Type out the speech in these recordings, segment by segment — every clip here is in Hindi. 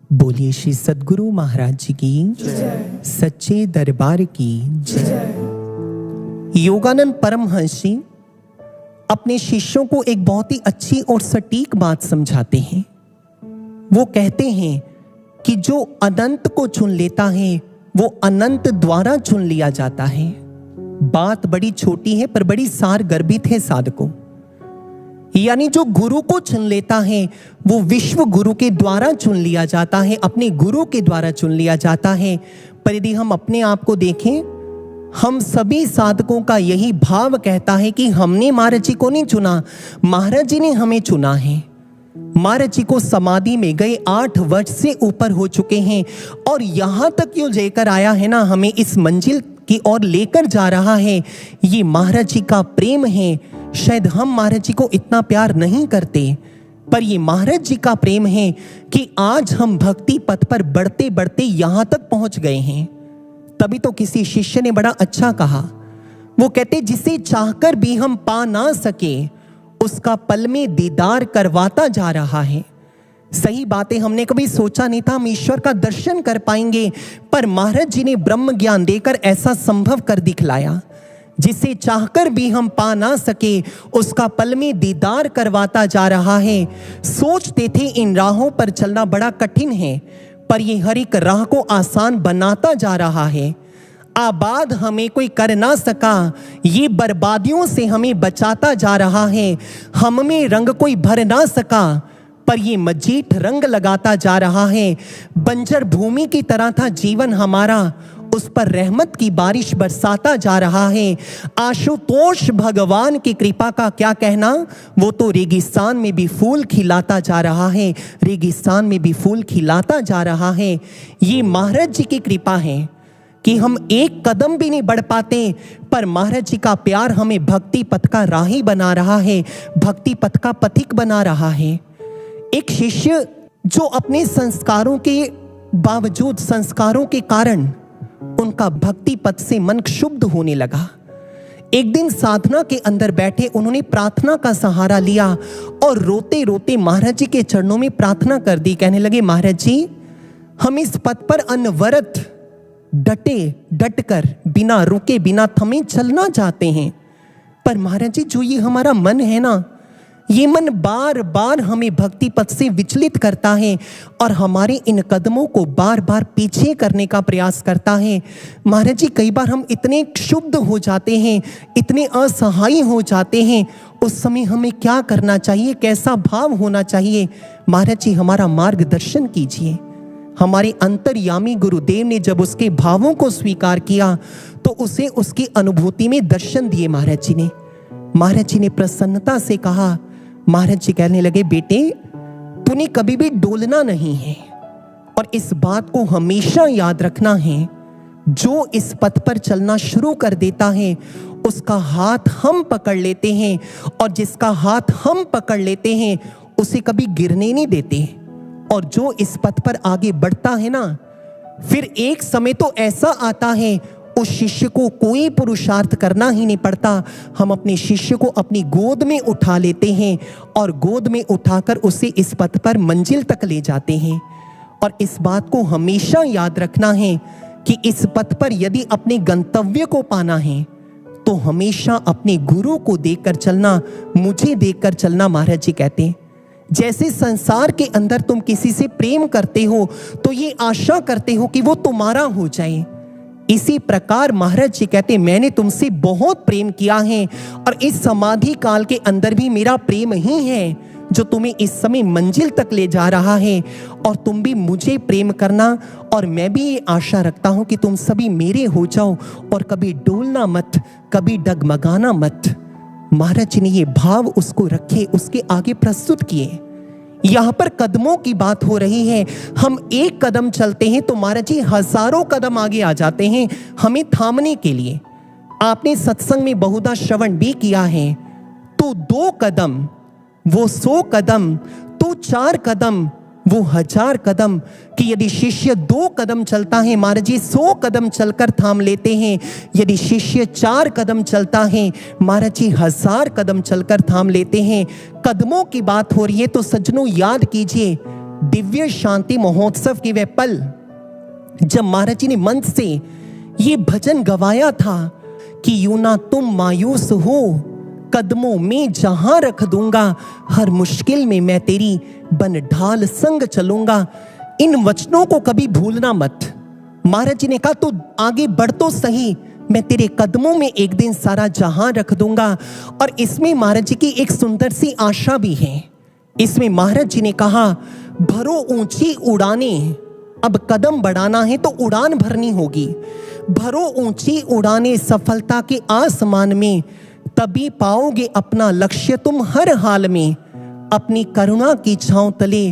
बोलिए श्री सद्गुरु महाराज जी की सच्चे दरबार की जय। योगानंद परमहंस जी अपने शिष्यों को एक बहुत ही अच्छी और सटीक बात समझाते हैं। वो कहते हैं कि जो अनंत को चुन लेता है वो अनंत द्वारा चुन लिया जाता है। बात बड़ी छोटी है पर बड़ी सार गर्भित है साधकों। यानी जो गुरु को चुन लेता है वो विश्व गुरु के द्वारा चुन लिया जाता है, अपने गुरु के द्वारा चुन लिया जाता है। पर यदि हम अपने आप को देखें, हम सभी साधकों का यही भाव कहता है कि हमने महाराज जी को नहीं चुना, महाराज जी ने हमें चुना है। महाराज जी को समाधि में गए 8 वर्ष से ऊपर हो चुके हैं और यहां तक जो लेकर आया है ना, हमें इस मंजिल की ओर लेकर जा रहा है, ये महाराज जी का प्रेम है। शायद हम महाराज जी को इतना प्यार नहीं करते, पर ये महाराज जी का प्रेम है कि आज हम भक्ति पथ पर बढ़ते बढ़ते यहां तक पहुंच गए हैं। तभी तो किसी शिष्य ने बड़ा अच्छा कहा, वो कहते जिसे चाहकर भी हम पा ना सके उसका पल में दीदार करवाता जा रहा है। सही बातें, हमने कभी सोचा नहीं था हम ईश्वर का दर्शन कर पाएंगे, पर महाराज जी ने ब्रह्म ज्ञान देकर ऐसा संभव कर दिखलाया। जिसे चाहकर भी हम पा ना सके उसका पल में दीदार करवाता जा रहा है। सोचते थे इन राहों पर चलना बड़ा कठिन है, पर ये हर एक राह को आसान बनाता जा रहा है। आबाद हमें कोई कर ना सका, ये बर्बादियों से हमें बचाता जा रहा है। हम में रंग कोई भर ना सका, पर ये मजीठ रंग लगाता जा रहा है। बंजर भूमि की तरह था जीवन हमारा, उस पर रहमत की बारिश बरसाता जा रहा है। आशुतोष भगवान की कृपा का क्या कहना, वो तो रेगिस्तान में भी फूल खिलाता जा रहा है, रेगिस्तान में भी फूल खिलाता जा रहा है। ये महाराज जी की कृपा है कि हम एक कदम भी नहीं बढ़ पाते, पर महाराज जी का प्यार हमें भक्ति पथ का राही बना रहा है, भक्ति पथ का पथिक बना रहा है। एक शिष्य जो अपने संस्कारों के बावजूद, संस्कारों के कारण उनका भक्ति पथ से मन क्षुब्ध होने लगा। एक दिन साधना के अंदर बैठे उन्होंने प्रार्थना का सहारा लिया और रोते रोते महाराज जी के चरणों में प्रार्थना कर दी। कहने लगे, महाराज जी हम इस पथ पर अनवरत डटकर बिना रुके बिना थमे चलना चाहते हैं, पर महाराज जी जो ये हमारा मन है ना, ये मन बार बार हमें भक्ति पथ से विचलित करता है और हमारे इन कदमों को बार बार पीछे करने का प्रयास करता है। महाराज जी कई बार हम इतने क्षुब्ध हो जाते हैं, इतने असहाय हो जाते हैं, उस समय हमें क्या करना चाहिए, कैसा भाव होना चाहिए? महाराज जी हमारा मार्गदर्शन कीजिए। हमारे अंतर्यामी गुरुदेव ने जब उसके भावों को स्वीकार किया तो उसे उसकी अनुभूति में दर्शन दिए महाराज जी ने। महाराज जी ने प्रसन्नता से कहा, महाराज जी कहने लगे, बेटे तूने कभी भी डोलना नहीं है और इस बात को हमेशा याद रखना है, जो इस पथ पर चलना शुरू कर देता है उसका हाथ हम पकड़ लेते हैं और जिसका हाथ हम पकड़ लेते हैं उसे कभी गिरने नहीं देते। और जो इस पथ पर आगे बढ़ता है ना, फिर एक समय तो ऐसा आता है उस शिष्य को कोई पुरुषार्थ करना ही नहीं पड़ता। हम अपने शिष्य को अपनी गोद में उठा लेते हैं और गोद में उठाकर उसे इस पथ पर मंजिल तक ले जाते हैं। और इस बात को हमेशा याद रखना है कि इस पथ पर यदि अपने गंतव्य को पाना है तो हमेशा अपने गुरु को देखकर चलना, मुझे देखकर चलना। महाराज जी कहते हैं जैसे संसार के अंदर तुम किसी से प्रेम करते हो तो ये आशा करते हो कि वो तुम्हारा हो जाए, इसी प्रकार महाराज जी कहते मैंने तुमसे बहुत प्रेम किया है और इस समाधि काल के अंदर भी मेरा प्रेम ही है जो तुम्हें इस समय मंजिल तक ले जा रहा है। और तुम भी मुझे प्रेम करना और मैं भी ये आशा रखता हूं कि तुम सभी मेरे हो जाओ और कभी डोलना मत, कभी डगमगाना मत। महाराज जी ने ये भाव उसको रखे, उसके आगे प्रस्तुत किए। यहां पर कदमों की बात हो रही है। हम एक कदम चलते हैं तो महाराज जी हजारों कदम आगे आ जाते हैं हमें थामने के लिए। आपने सत्संग में बहुधा श्रवण भी किया है, तो 2 कदम वो 100 कदम, तो 4 कदम वो 1000 कदम। कि यदि शिष्य 2 कदम चलता है महाराज जी 100 कदम चलकर थाम लेते हैं, यदि शिष्य 4 कदम चलता है महाराज जी 1000 कदम चलकर थाम लेते हैं। कदमों की बात हो रही है तो सज्जनों याद कीजिए दिव्य शांति महोत्सव के वे पल जब महाराज जी ने मन से ये भजन गवाया था कि यूं ना तुम मायूस हो, कदमों में जहां रख दूंगा, हर मुश्किल में मैं तेरी बन ढाल संग चलूंगा। इन वचनों को कभी भूलना मत। महाराज जी ने कहा तू आगे बढ़ तो सही, मैं तेरे कदमों में एक दिन सारा जहां रख दूंगा। और इसमें महाराज जी की एक सुंदर सी आशा भी है। इसमें महाराज जी ने कहा भरो ऊंची उड़ाने, अब कदम बढ़ाना है तो उड़ान भरनी होगी। भरो ऊंची उड़ाने सफलता के आसमान में, तभी पाओगे अपना लक्ष्य तुम हर हाल में। अपनी करुणा की छांव तले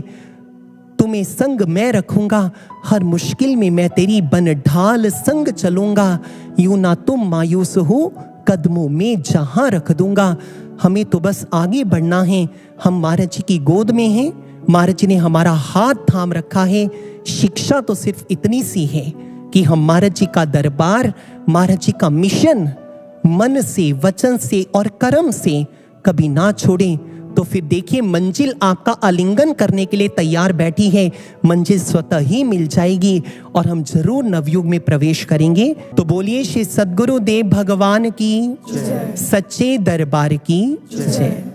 तुम्हें संग मैं रखूंगा, हर मुश्किल में मैं तेरी बन ढाल संग चलूंगा। यूं ना तुम मायूस हो, कदमों में जहां रख दूंगा। हमें तो बस आगे बढ़ना है। हम महाराज जी की गोद में हैं, महाराज जी ने हमारा हाथ थाम रखा है। शिक्षा तो सिर्फ इतनी सी है कि हम महाराज जी का दरबार, महाराज जी का मिशन मन से, वचन से और कर्म से कभी ना छोड़ें। तो फिर देखिए मंजिल आपका आलिंगन करने के लिए तैयार बैठी है। मंजिल स्वतः ही मिल जाएगी और हम जरूर नवयुग में प्रवेश करेंगे। तो बोलिए श्री सद्गुरुदेव भगवान की, सच्चे दरबार की जय।